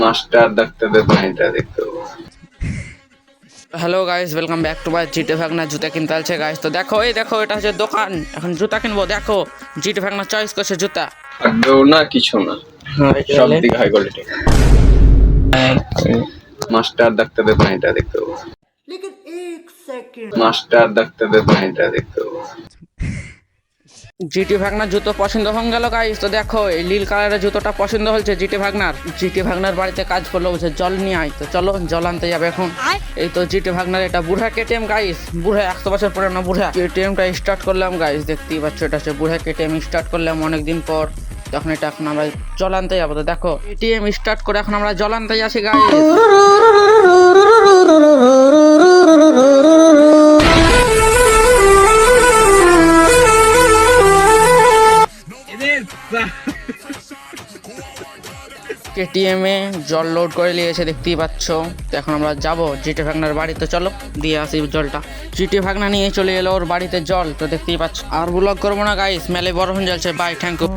Master ডাক্তারদের পানিটা দেখতে পাবো। Hello guys, welcome back to my জিটে ভাগনা জুতা কিনতে আছে গাইস। তো দেখো এটা হচ্ছে দোকান, এখন জুতা কিনবো। দেখো জিটে ভাগনা চয়েস করছে জুতা। আড্ডাও না কিছু না, সব দিকে হাই কোয়ালিটি। মাস্টার ডাক্তারদের পানিটা দেখতে পাবো। মাস্টার ডাক্তারদের পানিটা দেখতে পাবো। জিটি ভাগনার জুতো পছন্দ হয়ে গেল গাইস। তো দেখো এই নীল কালারের জুতোটা পছন্দ হয়েছে জিটি ভাগনার বাড়িতে কাজ করলো, বলছে জল নিয়ে আয়। তো চলো জল আনতে যাবে এখন। এই তো জিটি ভাগনার এটা বুড়া কেটিএম গাইস, বুড়া 100 বছর পুরানো বুড়া কেটিএমটা স্টার্ট করলাম গাইস। দেখতেই পাচ্ছ এটা হচ্ছে বুড়া কেটিএম, স্টার্ট করলাম অনেকদিন পর। তখন এটা এখন আমরা জল আনতে যাবো। তো দেখো এটিএম স্টার্ট করে এখন আমরা জল আনতে যাচ্ছি গাইস। কেটিএম এ জল লোড করে নিয়েছে দেখতেই পাচ্ছ। তো এখন আমরা যাবো জিটি ভাগনার বাড়িতে, চলো দিয়ে আসি জলটা। জিটি ভাগনা নিয়ে চলে এলো ওর বাড়িতে জল। তো দেখতেই পাচ্ছ আর ব্লগ করবো না গাইস, মেলে বড় হয়ে যাচ্ছে। Bye, thank you.